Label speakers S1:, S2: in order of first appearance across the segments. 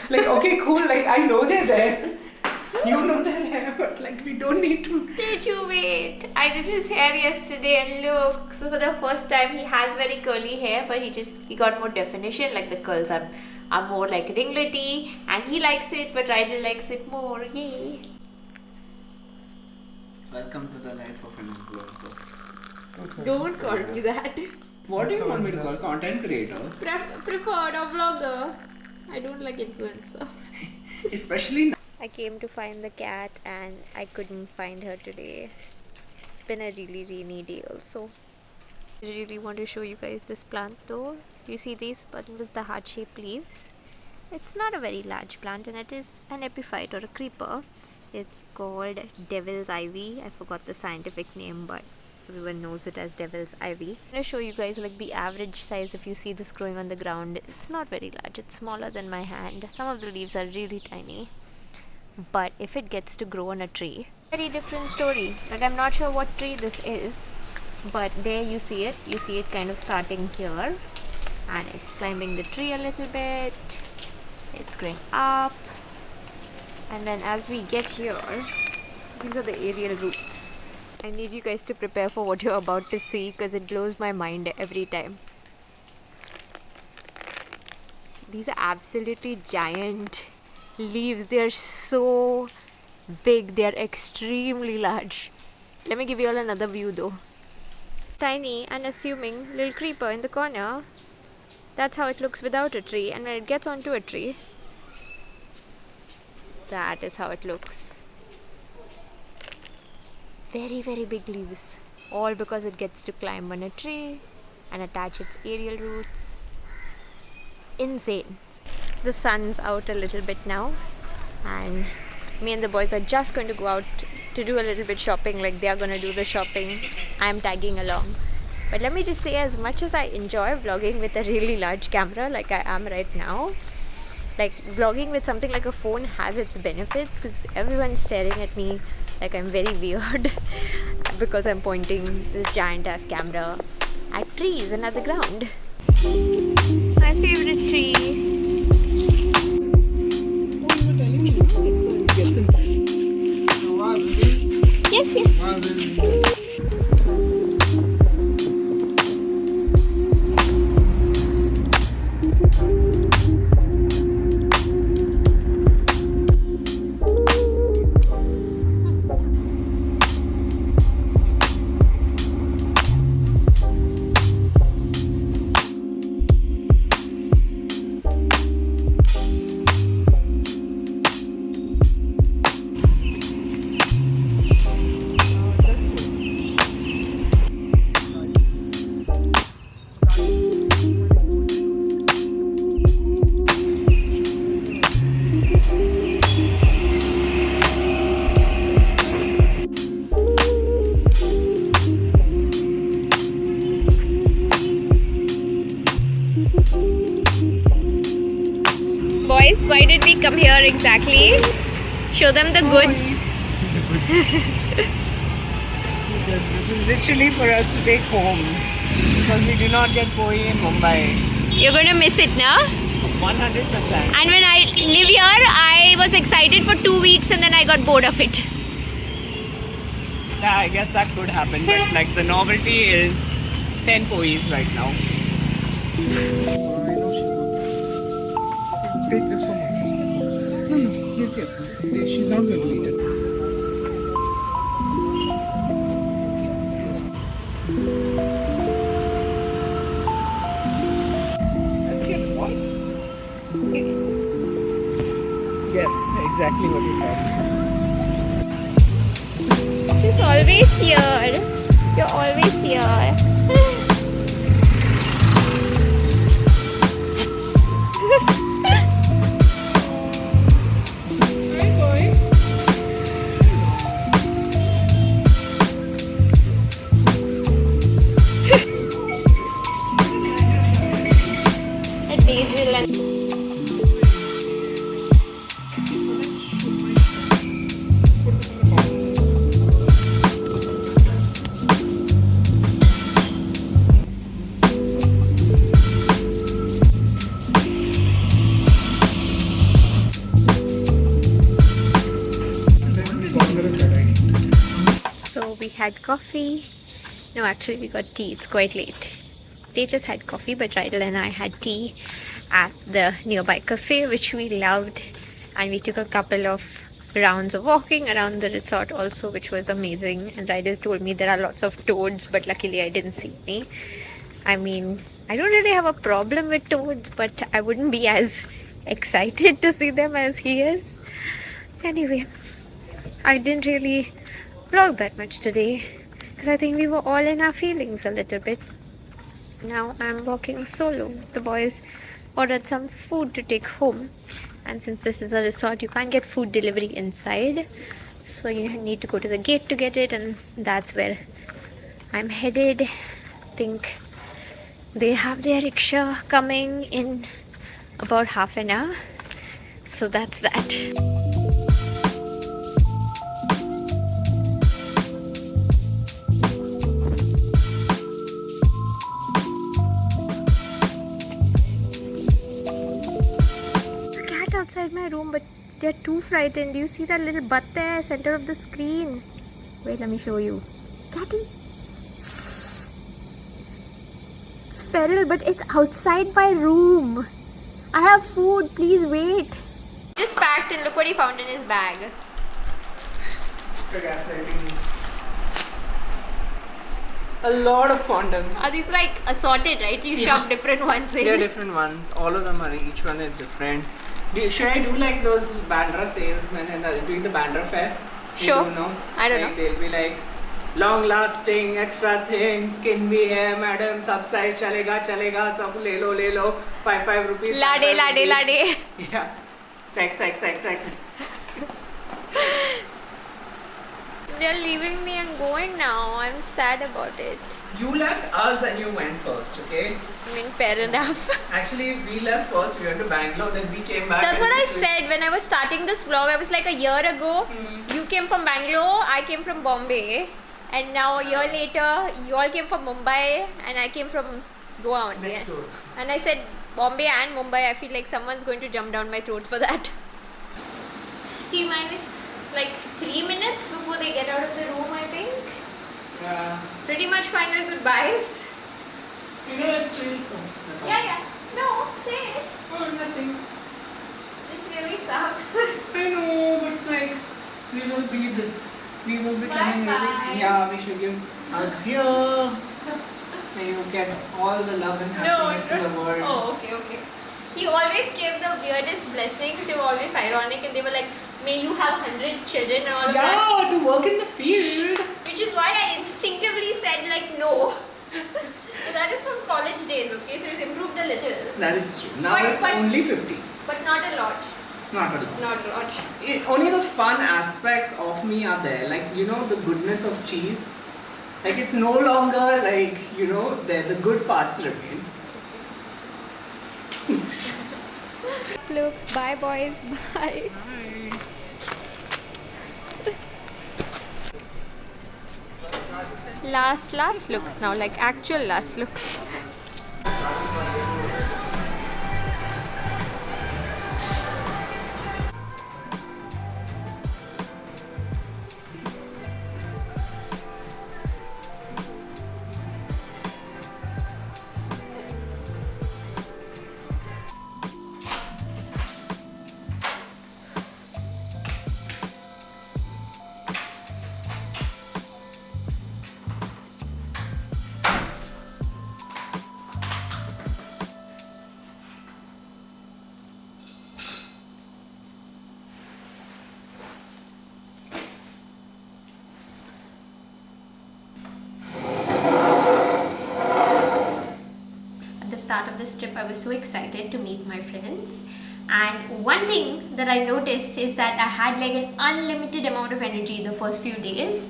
S1: Like, okay, cool, like I know they're there. You know they're there, but like we don't need to.
S2: Did you wait? I did his hair yesterday and look. So for the first time he has very curly hair, but he got more definition. Like the curls are more like ringlety, and he likes it, but Ryder likes it more. Yay!
S3: Welcome to the life of an influencer.
S2: Don't call me that.
S1: What do you want me to call? Content creator?
S2: Preferred or vlogger. I don't like influencer.
S1: Especially now.
S2: I came to find the cat and I couldn't find her today. It's been a really rainy day also. I really want to show you guys this plant though. You see these with the heart-shaped leaves? It's not a very large plant and it is an epiphyte or a creeper. It's called devil's ivy. I forgot the scientific name, but everyone knows it as devil's ivy. I'm going to show you guys like the average size. If you see this growing on the ground, it's not very large. It's smaller than my hand. Some of the leaves are really tiny. But if it gets to grow on a tree, very different story. Like I'm not sure what tree this is, but there you see it. You see it kind of starting here, and it's climbing the tree a little bit. It's going up, and then as we get here, these are the aerial roots. I need you guys to prepare for what you're about to see because it blows my mind every time. These are absolutely giant leaves. They are so big, they are extremely large. Let me give you all another view though. Tiny and assuming little creeper in the corner. That's how it looks without a tree, and when it gets onto a tree, that is how it looks. Very big leaves, all because it gets to climb on a tree and attach its aerial roots. Insane. The sun's out a little bit now, and me and the boys are just going to go out to do a little bit shopping. Like they are going to do the shopping, I'm tagging along. But let me just say, as much as I enjoy vlogging with a really large camera like I am right now, like vlogging with something like a phone has its benefits because everyone's staring at me like I'm very weird because I'm pointing this giant ass camera at trees and at the ground. My favorite tree. Yes. Boys, why did we come here exactly? Show them the goods.
S1: This is literally for us to take home because we do not get poi in Mumbai.
S2: You're going to miss it now?
S1: 100%.
S2: And when I live here, I was excited for 2 weeks and then I got bored of it.
S1: Yeah, I guess that could happen, but like the novelty is 10 pois right now. Take this from her. No, you get. She's not going to eat it. Yes, exactly what you thought.
S2: She's always here. You're always here. had coffee. No, actually we got tea. It's quite late. They just had coffee, but Rydell and I had tea at the nearby cafe, which we loved. And we took a couple of rounds of walking around the resort also, which was amazing. And Rydell told me there are lots of toads, but luckily I didn't see any. I mean, I don't really have a problem with toads, but I wouldn't be as excited to see them as he is. Anyway, I didn't really vlog that much today because I think we were all in our feelings a little bit. Now I'm walking solo. The boys ordered some food to take home, and since this is a resort, you can't get food delivery inside, so you need to go to the gate to get it, and that's where I'm headed. I think they have their rickshaw coming in about half an hour, so that's that. Outside my room, but they're too frightened. Do you see that little butt there, center of the screen? Wait, let me show you. Catty! It's feral, but it's outside my room. I have food, please wait. Just packed, and look what he found in his bag.
S1: A lot of condoms.
S2: Are these like assorted, right? You shove different ones in.
S1: They're different ones. All of them are, each one is different. Should I do like those Bandra salesmen and doing the Bandra fair?
S2: Sure.
S1: You know?
S2: I don't
S1: like
S2: know.
S1: They'll be like, long lasting, extra thin, skin bhi hai, madam, sab size chalega, sab le lo, 5 rupees.
S2: Lade.
S1: Yeah. Sex.
S2: They're leaving me and going now. I'm sad about it.
S1: You left us and you went first, okay?
S2: I mean, fair enough.
S1: Actually, we left first, we went to Bangalore, then we came back.
S2: That's what I said when I was starting this vlog. I was like, a year ago, you came from Bangalore, I came from Bombay. And now a year later, you all came from Mumbai and I came from Goa only.
S1: Next door.
S2: And I said Bombay and Mumbai. I feel like someone's going to jump down my throat for that. T minus like 3 minutes before they get out of the room, I think.
S1: Yeah.
S2: Pretty much final goodbyes.
S1: You know, it's really cool.
S2: Yeah. No, say it.
S1: Oh, nothing.
S2: This really sucks.
S1: I know, but like, we will be coming really soon. Yeah, we should give hugs here. May you get all the love and happiness in the world.
S2: Oh, okay. He always gave the weirdest blessings. They were always ironic, and they were like, may you have 100 children and all of that.
S1: Yeah, to work in the field.
S2: Which is why I instinctively said like no. So that is from college days, okay? So it's improved a little.
S1: That is true. Now it's only 50.
S2: But not a lot.
S1: Not a lot.
S2: Not a lot.
S1: Only the fun aspects of me are there. Like, you know, the goodness of cheese. Like, it's no longer like, you know, the good parts remain.
S2: Look, bye boys, bye. Last looks now, like actual last looks. Start of this trip, I was so excited to meet my friends, and one thing that I noticed is that I had like an unlimited amount of energy the first few days.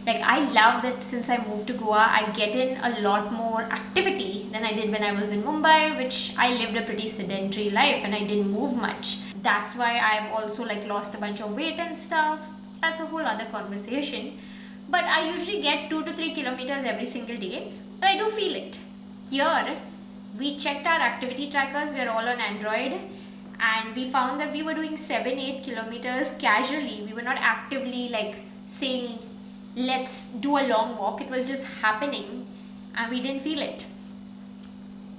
S2: Like, I love that since I moved to Goa, I get in a lot more activity than I did when I was in Mumbai, which I lived a pretty sedentary life and I didn't move much. That's why I've also like lost a bunch of weight and stuff. That's a whole other conversation. But I usually get 2 to 3 kilometers every single day, but I do feel it. Here, we checked our activity trackers, we're all on Android, and we found that we were doing 7-8 kilometers casually. We were not actively like saying let's do a long walk. It was just happening and we didn't feel it.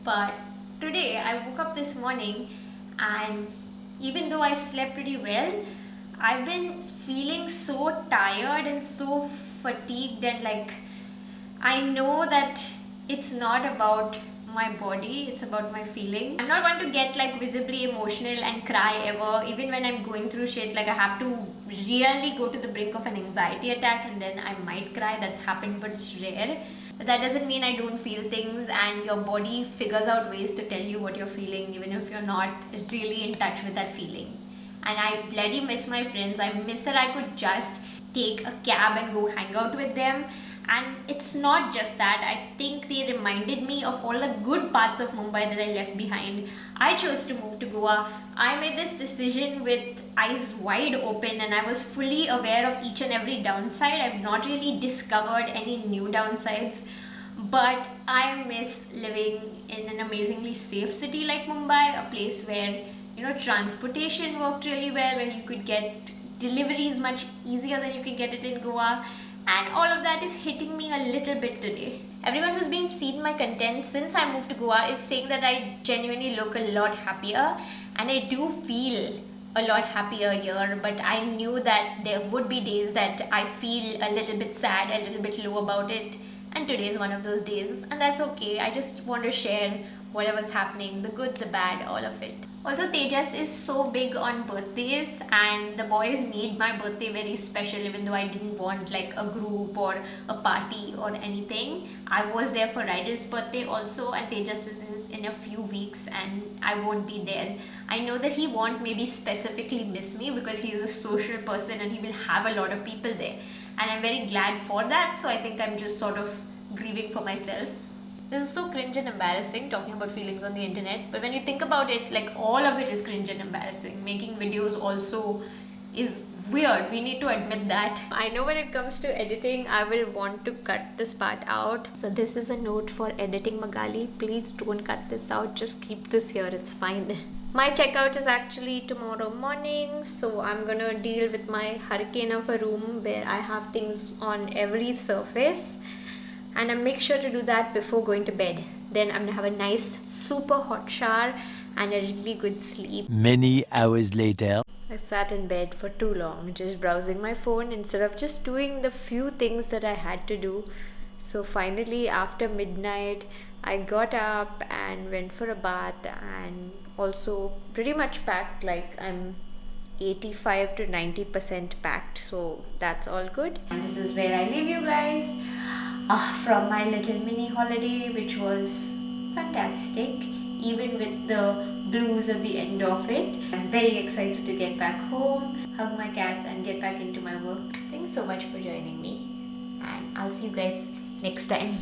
S2: But today I woke up this morning and even though I slept pretty well, I've been feeling so tired and so fatigued, and like I know that it's not about my body, it's about my feeling. I'm not one to get like visibly emotional and cry ever. Even when I'm going through shit, like I have to really go to the brink of an anxiety attack and then I might cry. That's happened, but it's rare. But that doesn't mean I don't feel things, and your body figures out ways to tell you what you're feeling even if you're not really in touch with that feeling. And I bloody miss my friends. I miss that I could just take a cab and go hang out with them. And it's not just that. I think they reminded me of all the good parts of Mumbai that I left behind. I chose to move to Goa. I made this decision with eyes wide open and I was fully aware of each and every downside. I've not really discovered any new downsides, but I miss living in an amazingly safe city like Mumbai, a place where, you know, transportation worked really well, where you could get deliveries much easier than you can get it in Goa. And all of that is hitting me a little bit today. Everyone who's been seeing my content since I moved to Goa is saying that I genuinely look a lot happier, and I do feel a lot happier here, but I knew that there would be days that I feel a little bit sad, a little bit low about it, and today is one of those days, and that's okay. I just want to share whatever's happening, the good, the bad, all of it. Also, Tejas is so big on birthdays, and the boys made my birthday very special even though I didn't want like a group or a party or anything. I was there for Rydal's birthday also, and Tejas is in a few weeks and I won't be there. I know that he won't maybe specifically miss me because he is a social person and he will have a lot of people there. And I'm very glad for that, so I think I'm just sort of grieving for myself. This is so cringe and embarrassing talking about feelings on the internet, but when you think about it, like all of it is cringe and embarrassing. Making videos also is weird, we need to admit that. I know when it comes to editing, I will want to cut this part out. So this is a note for editing, Magali. Please don't cut this out, just keep this here, it's fine. My checkout is actually tomorrow morning, so I'm gonna deal with my hurricane of a room where I have things on every surface. And I make sure to do that before going to bed. Then I'm gonna have a nice super hot shower and a really good sleep.
S4: Many hours later.
S2: I sat in bed for too long just browsing my phone instead of just doing the few things that I had to do. So finally after midnight I got up and went for a bath and also pretty much packed, like I'm 85 to 90% packed, so that's all good. And this is where I leave you guys. From my little mini holiday, which was fantastic, even with the blues at the end of it. I'm very excited to get back home, hug my cats and get back into my work. Thanks so much for joining me, and I'll see you guys next time.